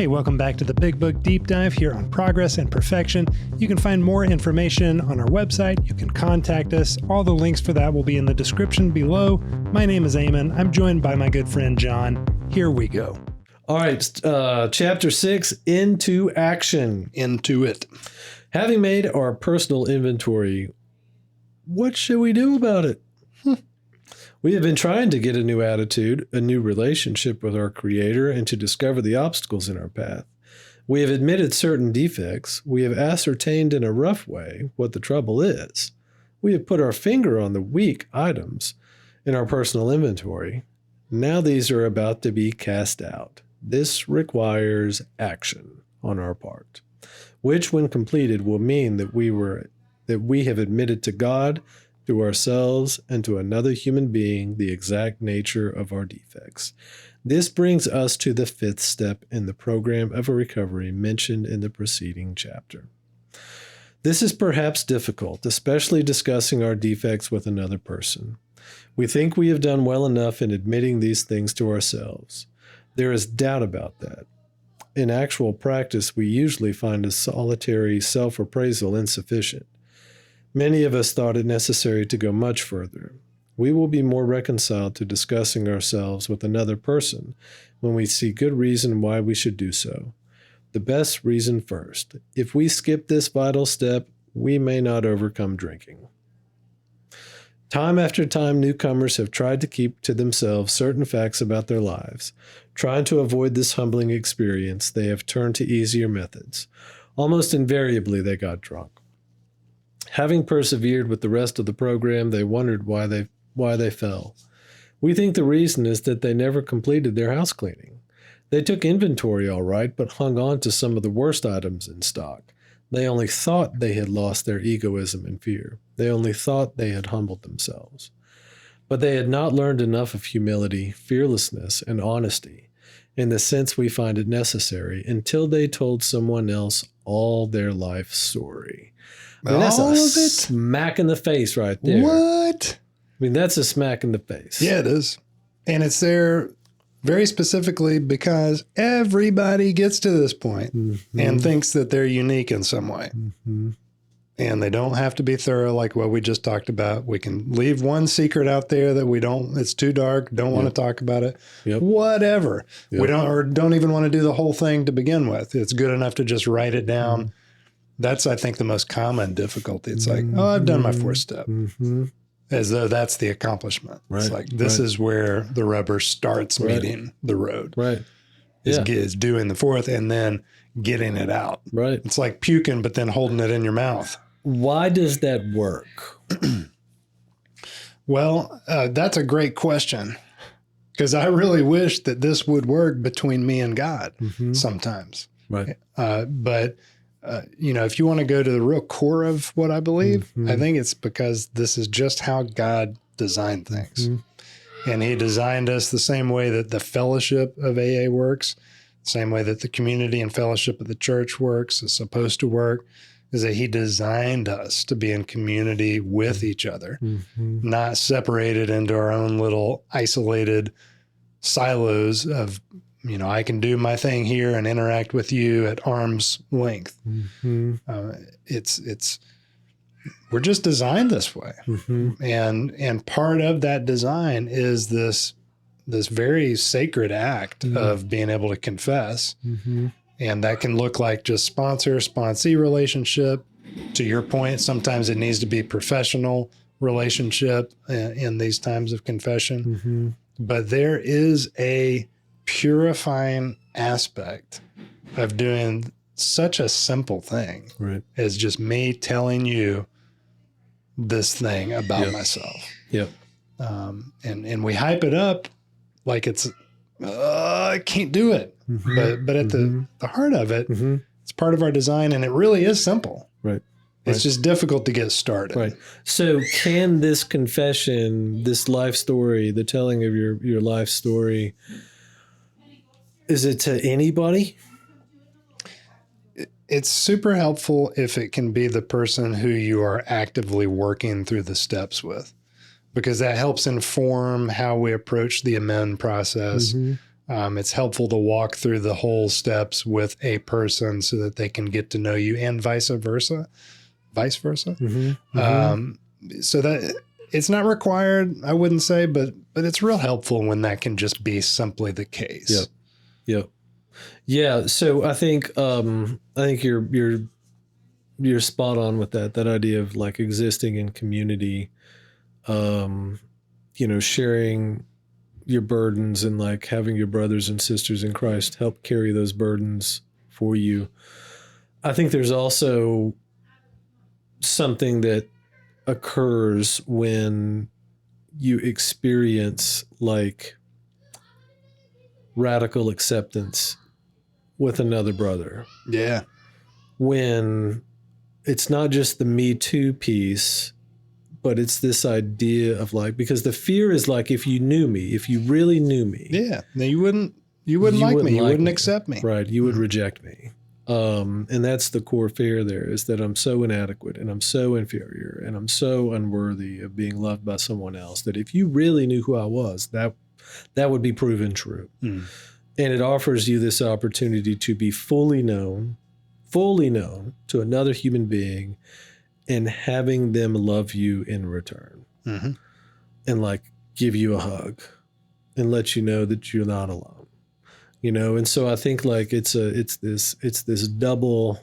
Hey, welcome back to the Big Book Deep Dive here on Progress and Perfection. You can find more information on our website. You can contact us. All the links for that will be in the description below. My name is Eamon. I'm joined by my good friend John. Here we go. All right, chapter 6, Into Action. Into it. Having made our personal inventory, what should we do about it? We have been trying to get a new attitude, a new relationship with our Creator, and to discover the obstacles in our path. We have admitted certain defects. We have ascertained in a rough way what the trouble is. We have put our finger on the weak items in our personal inventory. Now these are about to be cast out. This requires action on our part, which, when completed, will mean that we have admitted to God, to ourselves, and to another human being the exact nature of our defects. This brings us to the 5th step in the program of a recovery mentioned in the preceding chapter. This is perhaps difficult, especially discussing our defects with another person. We think we have done well enough in admitting these things to ourselves. There is doubt about that. In actual practice, we usually find a solitary self-appraisal insufficient. Many of us thought it necessary to go much further. We will be more reconciled to discussing ourselves with another person when we see good reason why we should do so. The best reason first. If we skip this vital step, we may not overcome drinking. Time after time, newcomers have tried to keep to themselves certain facts about their lives. Trying to avoid this humbling experience, they have turned to easier methods. Almost invariably, they got drunk. Having persevered with the rest of the program, they wondered why they fell. We think the reason is that they never completed their house cleaning. They took inventory all right, but hung on to some of the worst items in stock. They only thought they had lost their egoism and fear. They only thought they had humbled themselves. But they had not learned enough of humility, fearlessness, and honesty, in the sense we find it necessary, until they told someone else all their life story. I mean, that's a smack in the face right there. What? I mean, that's a smack in the face. Yeah, it is. And it's there very specifically because everybody gets to this point and thinks that they're unique in some way. Mm-hmm. And they don't have to be thorough like what we just talked about. We can leave one secret out there that it's too dark, don't want to talk about it. Yep. Whatever. Yep. We don't even want to do the whole thing to begin with. It's good enough to just write it down. Mm-hmm. That's, I think, the most common difficulty. It's like, oh, I've done my 4th step. Mm-hmm. As though that's the accomplishment. Right. It's like, this is where the rubber starts meeting the road. Right. Is doing the 4th and then getting it out. Right. It's like puking, but then holding it in your mouth. Why does that work? Well, that's a great question. Because I really wish that this would work between me and God sometimes. Right. But if you want to go to the real core of what I believe, I think it's because this is just how God designed things. And he designed us the same way that the fellowship of AA works, the same way that the community and fellowship of the church works, is supposed to work, is that he designed us to be in community with each other, not separated into our own little isolated silos of, I can do my thing here and interact with you at arm's length. We're just designed this way. And part of that design is this very sacred act of being able to confess. And that can look like just sponsor-sponsee relationship. To your point, sometimes it needs to be professional relationship in these times of confession. But there is a purifying aspect of doing such a simple thing as just me telling you this thing about myself. And we hype it up like it's, I can't do it. But at the heart of it, it's part of our design, and it really is simple. Right. It's just difficult to get started. Right. So can this confession, this life story, the telling of your life story, is it to anybody? It's super helpful if it can be the person who you are actively working through the steps with, because that helps inform how we approach the amend process. It's helpful to walk through the whole steps with a person so that they can get to know you, and vice versa. So that it's not required, I wouldn't say, but it's real helpful when that can just be simply the case. Yeah. So I think you're spot on with that idea of like existing in community, sharing your burdens and like having your brothers and sisters in Christ help carry those burdens for you. I think there's also something that occurs when you experience like radical acceptance with another brother. Yeah. When it's not just the Me Too piece, but it's this idea of like, because the fear is like, if you knew me, if you really knew me. Yeah. Then you wouldn't like me. You wouldn't accept me. Right. You would reject me. And that's the core fear there, is that I'm so inadequate and I'm so inferior and I'm so unworthy of being loved by someone else, that if you really knew who I was, that would be proven true. And it offers you this opportunity to be fully known to another human being, and having them love you in return, and like give you a hug and let you know that you're not alone, And so I think like it's this double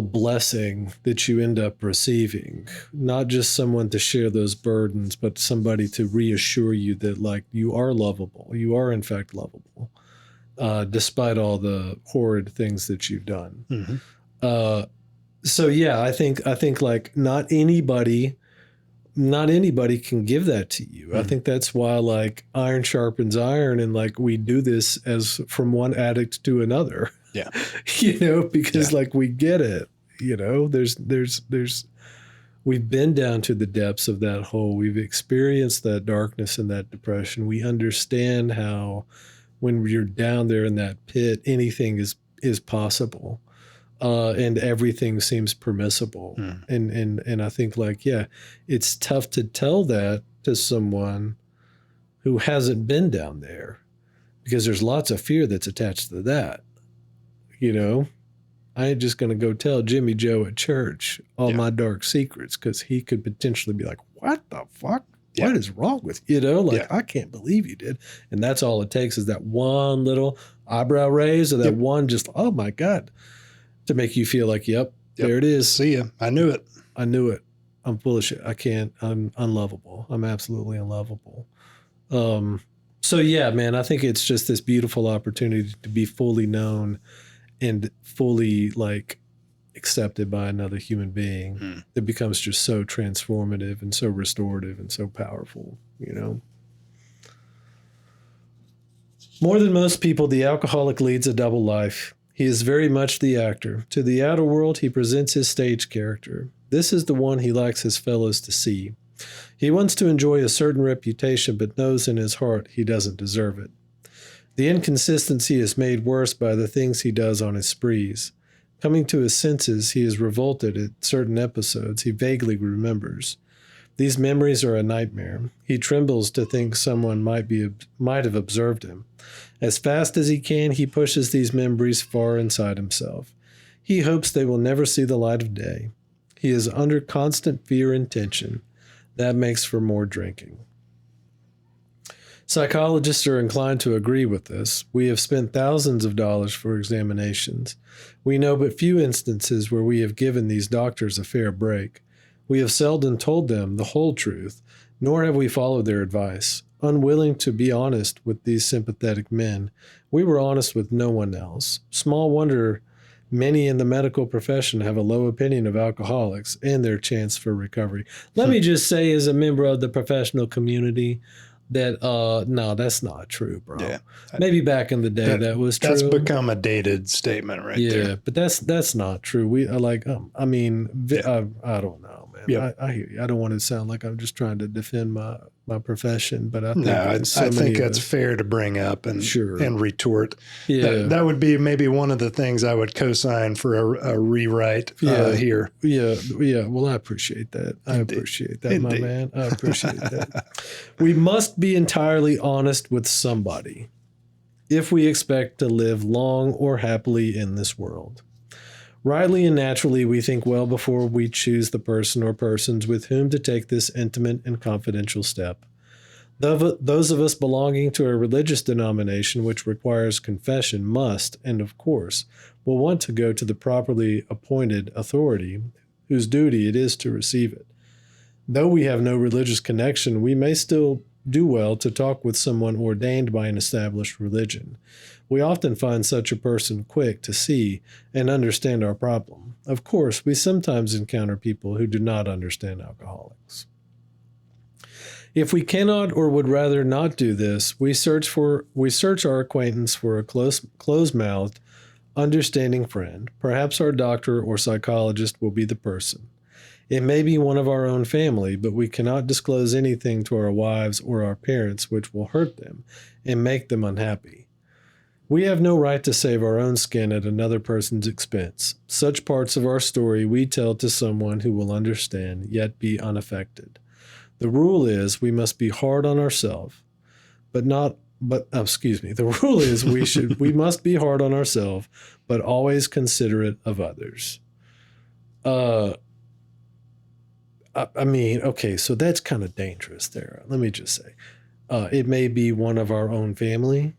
blessing that you end up receiving, not just someone to share those burdens, but somebody to reassure you that like you are lovable. You are in fact lovable, despite all the horrid things that you've done. So yeah, I think like not anybody can give that to you. I think that's why like iron sharpens iron, and like we do this as from one addict to another. Yeah. Because like we get it, there's we've been down to the depths of that hole. We've experienced that darkness and that depression. We understand how when you're down there in that pit, anything is possible. And everything seems permissible. And I think like, yeah, it's tough to tell that to someone who hasn't been down there, because there's lots of fear that's attached to that. I ain't just going to go tell Jimmy Joe at church all my dark secrets, because he could potentially be like, what the fuck? Yeah. What is wrong with you? I can't believe you did. And that's all it takes, is that one little eyebrow raise, or that one just, oh my God, to make you feel like, yep, there it is. See ya. I knew it. I'm full of shit. I'm unlovable. I'm absolutely unlovable. So yeah, man, I think it's just this beautiful opportunity to be fully known and fully like accepted by another human being. That becomes just so transformative and so restorative and so powerful, More than most people, the alcoholic leads a double life. He is very much the actor. To the outer world, he presents his stage character. This is the one he likes his fellows to see. He wants to enjoy a certain reputation, but knows in his heart he doesn't deserve it. The inconsistency is made worse by the things he does on his sprees. Coming to his senses, he is revolted at certain episodes he vaguely remembers. These memories are a nightmare. He trembles to think someone might have observed him. As fast as he can, he pushes these memories far inside himself. He hopes they will never see the light of day. He is under constant fear and tension. That makes for more drinking. Psychologists are inclined to agree with this. We have spent thousands of dollars for examinations. We know but few instances where we have given these doctors a fair break. We have seldom told them the whole truth, nor have we followed their advice. Unwilling to be honest with these sympathetic men, we were honest with no one else. Small wonder many in the medical profession have a low opinion of alcoholics and their chance for recovery. Let me just say, as a member of the professional community, that no, that's not true, bro. Yeah. Maybe back in the day that was true. That's become a dated statement right there. Yeah, but that's not true. We are like, I don't know, man. Yep. I hear you. I don't want to sound like I'm just trying to defend my profession, but I think No, I so many think of that's us- fair to bring up and Sure. and retort. Yeah. That would be maybe one of the things I would co-sign for a rewrite Yeah. here. Yeah. Yeah. Well, I appreciate that. I Indeed. appreciate that, my Indeed. man. I appreciate that. We must be entirely honest with somebody if we expect to live long or happily in this world. Rightly and naturally, we think well before we choose the person or persons with whom to take this intimate and confidential step. Those of us belonging to a religious denomination which requires confession must, and of course, will want to go to the properly appointed authority whose duty it is to receive it. Though we have no religious connection, we may still do well to talk with someone ordained by an established religion. We often find such a person quick to see and understand our problem. Of course, we sometimes encounter people who do not understand alcoholics. If we cannot or would rather not do this, we search our acquaintance for a close-mouthed, understanding friend. Perhaps our doctor or psychologist will be the person. It may be one of our own family, but we cannot disclose anything to our wives or our parents which will hurt them and make them unhappy. We have no right to save our own skin at another person's expense. Such parts of our story we tell to someone who will understand, yet be unaffected. The rule is we must be hard on ourselves, the rule is we must be hard on ourselves, but always considerate of others. I mean, okay, so that's kind of dangerous there. Let me just say, it may be one of our own family.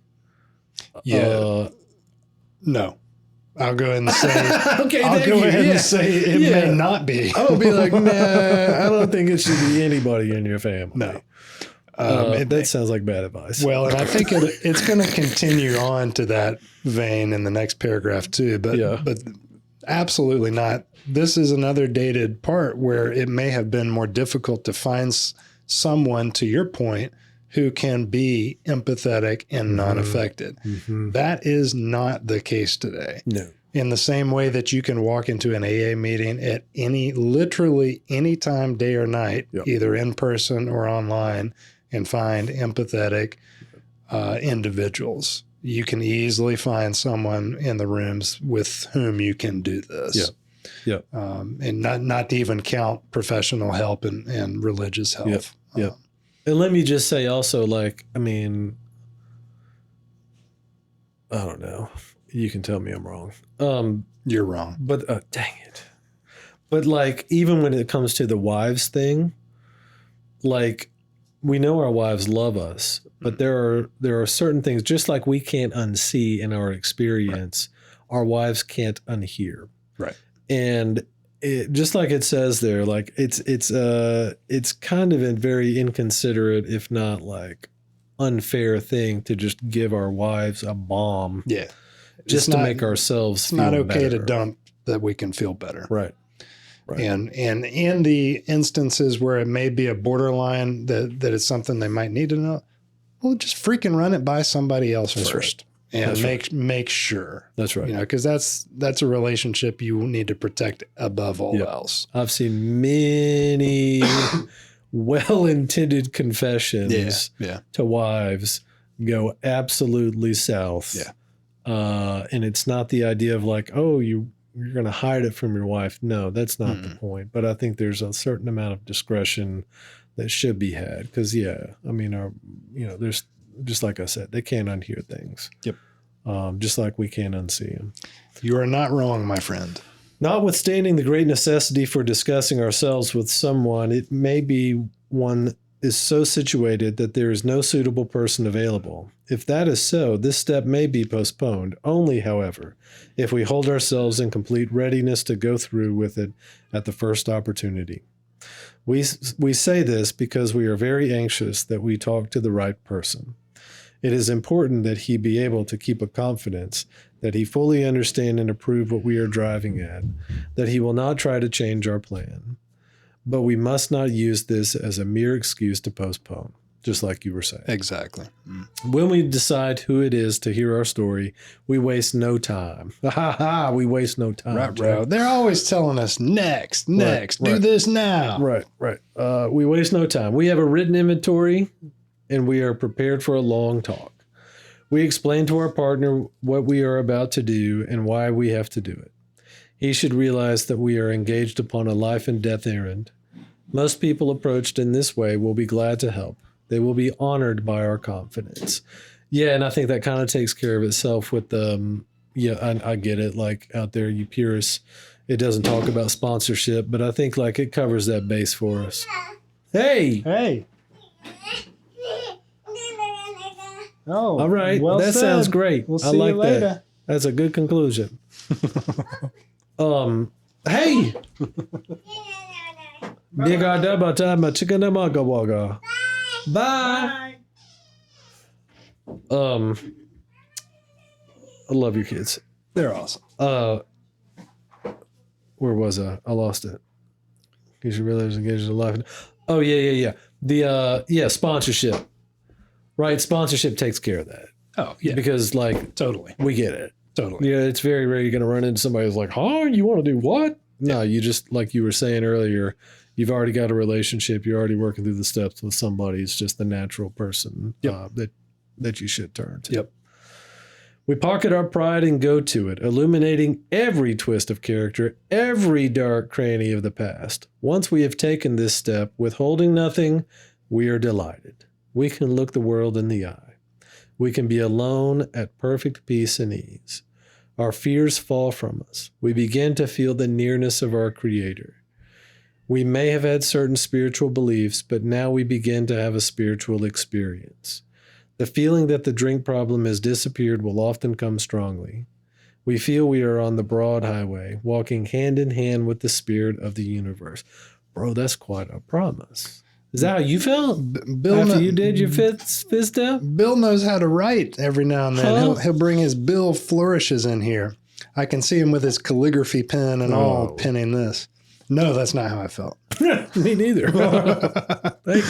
Yeah. No. I'll go ahead and say. Okay, I'll go ahead and say it may not be. I'll be like, nah, I don't think it should be anybody in your family. No. That sounds like bad advice. Well, and I think it's going to continue on to that vein in the next paragraph too. But absolutely not. This is another dated part where it may have been more difficult to find someone, to your point, who can be empathetic and not affected. Mm-hmm. That is not the case today. No. In the same way that you can walk into an AA meeting at literally any time, day or night, either in person or online, and find empathetic individuals. You can easily find someone in the rooms with whom you can do this. Yeah. And not to even count professional help and religious help. Yeah. And let me just say also, like, I mean, I don't know. You can tell me I'm wrong. You're wrong. But dang it. But like, even when it comes to the wives thing, like, we know our wives love us, but there are certain things, just like we can't unsee in our experience, our wives can't unhear. Right. And just like it says there, like it's kind of a very inconsiderate, if not like unfair thing to just give our wives a bomb. Yeah. Just to make ourselves feel better. It's not okay to dump that we can feel better. Right. And in the instances where it may be a borderline that it's something they might need to know, well, just freaking run it by somebody else first. And make sure. That's right. Because that's a relationship you need to protect above all else. I've seen many well-intended confessions to wives go absolutely south. Yeah. And it's not the idea of like, oh, you're going to hide it from your wife. No, that's not the point. But I think there's a certain amount of discretion that should be had. Because, I mean, there's, just like I said, they can't unhear things. Yep. Just like we can't unsee them. You are not wrong, my friend. Notwithstanding the great necessity for discussing ourselves with someone, it may be one is so situated that there is no suitable person available. If that is so, this step may be postponed, only, however, if we hold ourselves in complete readiness to go through with it at the first opportunity. We say this because we are very anxious that we talk to the right person. It is important that he be able to keep a confidence, that he fully understand and approve what we are driving at, that he will not try to change our plan. But we must not use this as a mere excuse to postpone. just like you were saying. Exactly. When we decide who it is to hear our story, we waste no time. We waste no time. Right, bro. They're always telling us next, do this now. Right. We waste no time. We have a written inventory and we are prepared for a long talk. We explain to our partner what we are about to do and why we have to do it. He should realize that we are engaged upon a life and death errand. Most people approached in this way will be glad to help. They will be honored by our confidence. Yeah, and I think that kind of takes care of itself with I get it. Like out there, you purists, it doesn't talk about sponsorship, but I think like it covers that base for us. Hey. Oh, all right. Well that said. Sounds great. We'll see you later. That. That's a good conclusion. Hey. Bye. I love your kids. They're awesome. Where was I? I lost it. You should realize engaged in life. Oh yeah. The sponsorship. Right, sponsorship takes care of that. Oh yeah, because like totally, we get it. Totally. Yeah, it's very rare you're going to run into somebody who's like, "Huh? You want to do what?" No, you just like you were saying earlier. You've already got a relationship. You're already working through the steps with somebody. It's just the natural person that you should turn to. Yep. We pocket our pride and go to it, illuminating every twist of character, every dark cranny of the past. Once we have taken this step, withholding nothing, we are delighted. We can look the world in the eye. We can be alone at perfect peace and ease. Our fears fall from us. We begin to feel the nearness of our Creator. We may have had certain spiritual beliefs, but now we begin to have a spiritual experience. The feeling that the drink problem has disappeared will often come strongly. We feel we are on the broad highway, walking hand in hand with the spirit of the universe. Bro, that's quite a promise. Is that how you felt after you did your fifth step? Bill knows how to write every now and then. Huh? He'll bring his Bill flourishes in here. I can see him with his calligraphy pen and all penning this. No, that's not how I felt. Me neither. Thank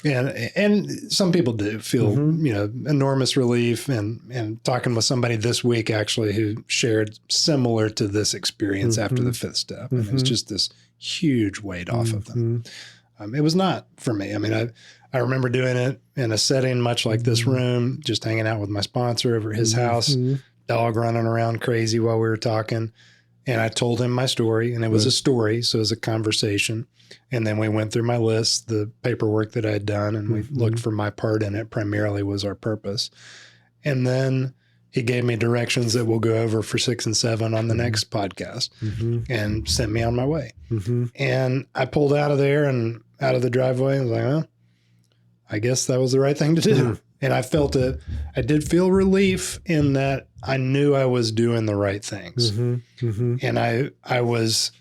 you. And some people do feel, enormous relief. And talking with somebody this week, actually, who shared similar to this experience after the fifth step. And it was just this huge weight off of them. It was not for me. I mean, I remember doing it in a setting much like this room, just hanging out with my sponsor over at his house, dog running around crazy while we were talking. And I told him my story, and it was a story, so it was a conversation. And then we went through my list, the paperwork that I had done, and we looked for my part in it, primarily was our purpose. And then he gave me directions that we'll go over for 6 and 7 on the next podcast and sent me on my way. And I pulled out of there and out of the driveway and was like, well, I guess that was the right thing to do. And I felt it. I did feel relief in that I knew I was doing the right things. And I was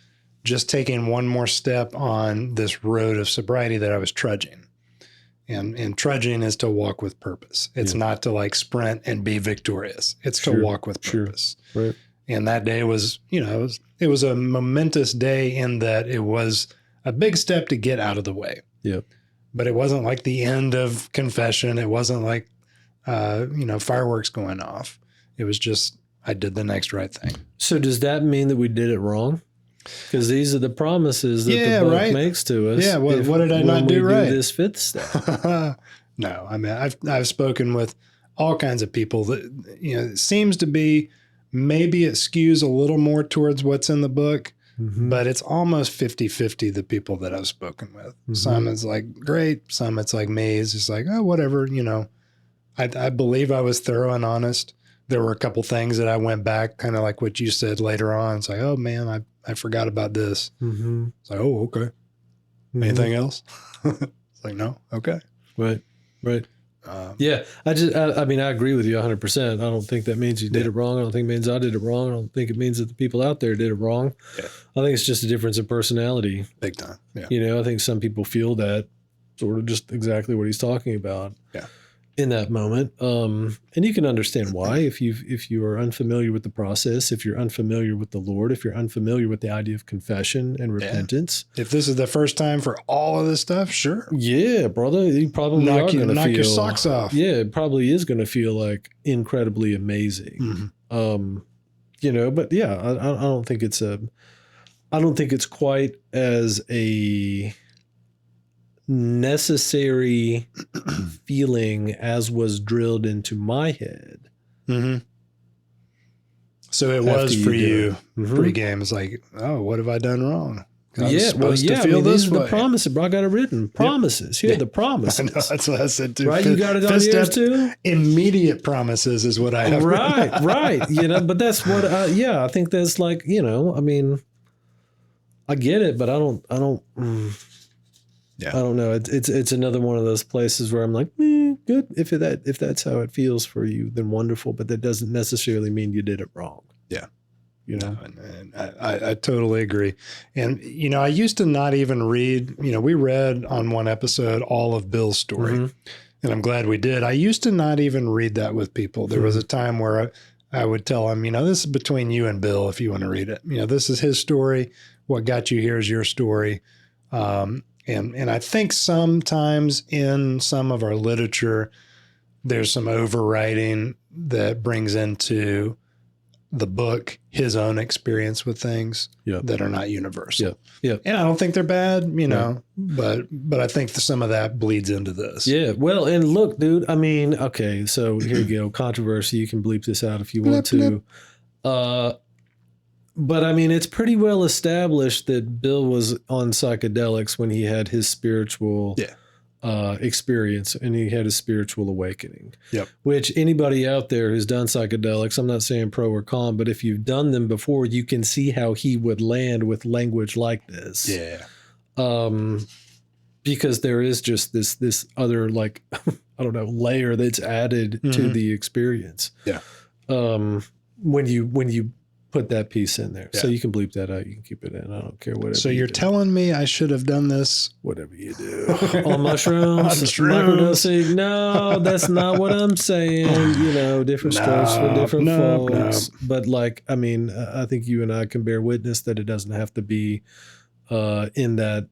just taking one more step on this road of sobriety that I was trudging. And trudging is to walk with purpose. It's not to like sprint and be victorious. It's to walk with purpose. Right. And that day was, it was a momentous day in that it was a big step to get out of the way. Yep. But it wasn't like the end of confession. It wasn't like, fireworks going off. It was just, I did the next right thing. So does that mean that we did it wrong? Because these are the promises that the book makes to us. Yeah. What did I not do right? This fifth step. No, I mean, I've spoken with all kinds of people that, it seems to be, maybe it skews a little more towards what's in the book, but it's almost 50-50, the people that I've spoken with. Some it's like, great. Some it's like me. It's just like, oh, whatever, I believe I was thorough and honest. There were a couple things that I went back, kind of like what you said later on. It's like, oh man, I forgot about this. It's like, oh, okay. Anything else? It's like, no. Okay. Right. Yeah. I mean, I agree with you 100%. I don't think that means you did it wrong. I don't think it means I did it wrong. I don't think it means that the people out there did it wrong. Yeah. I think it's just a difference in personality. Big time. Yeah. I think some people feel that sort of just exactly what he's talking about. Yeah. in that moment. And you can understand why if you are unfamiliar with the process, if you're unfamiliar with the Lord, if you're unfamiliar with the idea of confession and repentance. If this is the first time for all of this stuff, sure. Yeah, brother, you probably knock feel your socks off. Yeah, it probably is going to feel like incredibly amazing. But yeah, I don't think it's quite as a necessary feeling as was drilled into my head. So it was for you pre-game. It's like, oh, what have I done wrong? These are the promises, bro. I got it written. Promises. Here are the promises. I know, that's what I said too. Right, you got it on yours too? Immediate promises is what I have. Right. But that's what I think that's like, I mean, I get it, but I don't I don't know. It's another one of those places where I'm like, good. If that's how it feels for you, then wonderful. But that doesn't necessarily mean you did it wrong. Yeah. And I totally agree. And, I used to not even read, we read on one episode all of Bill's story, and I'm glad we did. I used to not even read that with people. There was a time where I would tell them, this is between you and Bill if you want to read it. This is his story. What got you here is your story. And I think sometimes in some of our literature, there's some overwriting that brings into the book his own experience with things that are not universal. Yeah. And I don't think they're bad, but I think some of that bleeds into this. Yeah. Well, and look, dude, I mean, okay, so here you go. Controversy. You can bleep this out if you want to. But I mean, it's pretty well established that Bill was on psychedelics when he had his spiritual experience and he had a spiritual awakening. Yep. Which anybody out there who's done psychedelics, I'm not saying pro or con, but if you've done them before, you can see how he would land with language like this. Yeah. Because there is just this other, like, I don't know, layer that's added to the experience. Yeah. When you put that piece in there. So you can bleep that out. You can keep it in. I don't care whatever. So you're telling me I should have done this? Whatever you do. On mushrooms? Microdosing? No, that's not what I'm saying. Different strokes for different folks. But like, I mean, I think you and I can bear witness that it doesn't have to be in that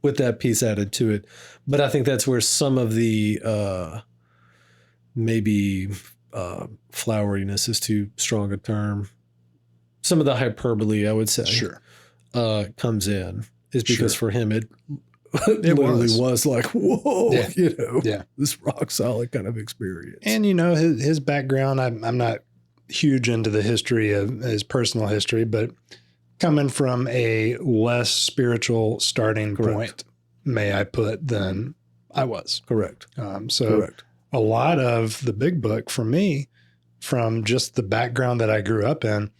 with that piece added to it. But I think that's where some of the maybe floweriness is too strong a term. Some of the hyperbole, I would say, comes in is because for him it literally was like, whoa, this rock solid kind of experience. And his background, I'm not huge into the history of his personal history, but coming from a less spiritual starting point, may I put, than I was. Correct. A lot of the big book for me, from just the background that I grew up in,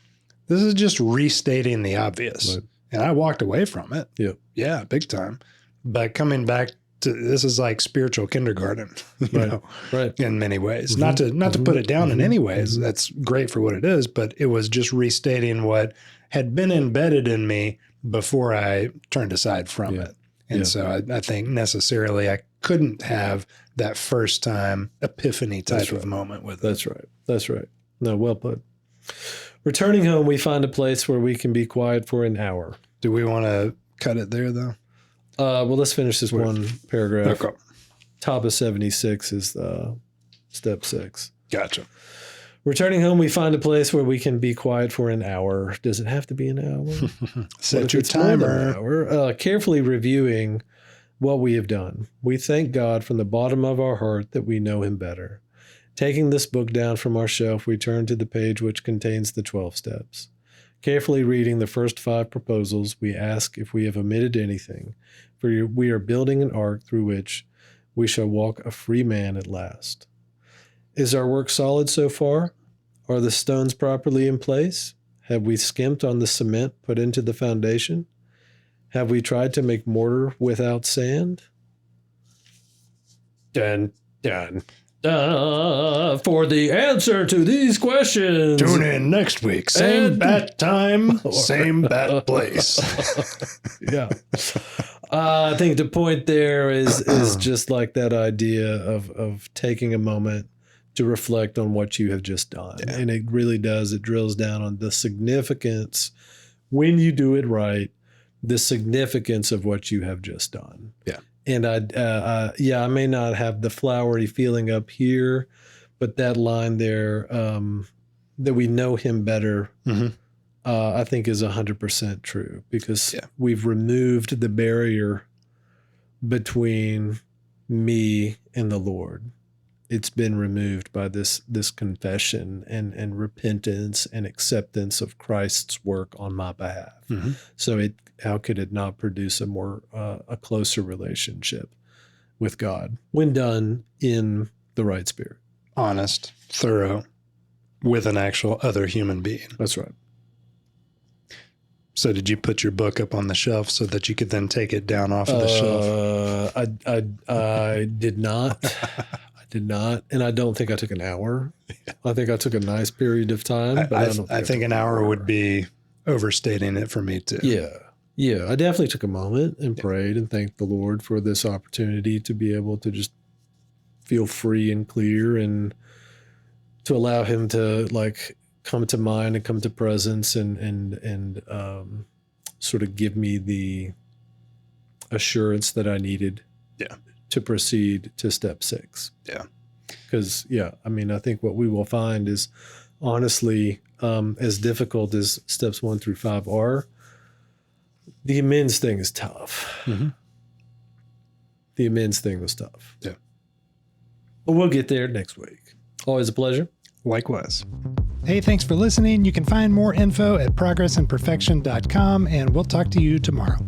this is just restating the obvious. Right. And I walked away from it. Yeah, big time. But coming back to this is like spiritual kindergarten, in many ways. Not to put it down in any ways. That's great for what it is, but it was just restating what had been embedded in me before I turned aside from it. And so I think necessarily I couldn't have that first time epiphany type of moment with it. That's right. No, well put. Returning home, we find a place where we can be quiet for an hour. Do we want to cut it there, though? Well, let's finish this one paragraph. Okay. Top of 76 is step 6. Gotcha. Returning home, we find a place where we can be quiet for an hour. Does it have to be an hour? Set your timer. Carefully reviewing what we have done. We thank God from the bottom of our heart that we know him better. Taking this book down from our shelf, we turn to the page which contains the 12 steps. Carefully reading the first 5 proposals, we ask if we have omitted anything, for we are building an ark through which we shall walk a free man at last. Is our work solid so far? Are the stones properly in place? Have we skimped on the cement put into the foundation? Have we tried to make mortar without sand? Dun, dun, dun. For the answer to these questions, tune in next week. Same bat time, same bat place. Yeah. I think the point there is just like that idea of taking a moment to reflect on what you have just done. Yeah. And it really does. It drills down on the significance, when you do it right, the significance of what you have just done. Yeah. And I may not have the flowery feeling up here, but that line there, that we know him better, I think is 100% true, because we've removed the barrier between me and the Lord. It's been removed by this confession and repentance and acceptance of Christ's work on my behalf. So how could it not produce a closer relationship with God when done in the right spirit? Honest, thorough, with an actual other human being. That's right. So did you put your book up on the shelf so that you could then take it down off of the shelf? I did not. I did not. And I don't think I took an hour. I think I took a nice period of time. But I think an hour would be overstating it for me too. Yeah. Yeah. I definitely took a moment and prayed and thanked the Lord for this opportunity to be able to just feel free and clear, and to allow him to like come to mind and come to presence and sort of give me the assurance that I needed to proceed to step 6. Yeah. Because, I think what we will find is, honestly, as difficult as steps 1 through 5 are, the amends thing is tough. The amends thing was tough. Yeah. But we'll get there next week. Always a pleasure. Likewise. Hey, thanks for listening. You can find more info at progressandperfection.com, and we'll talk to you tomorrow.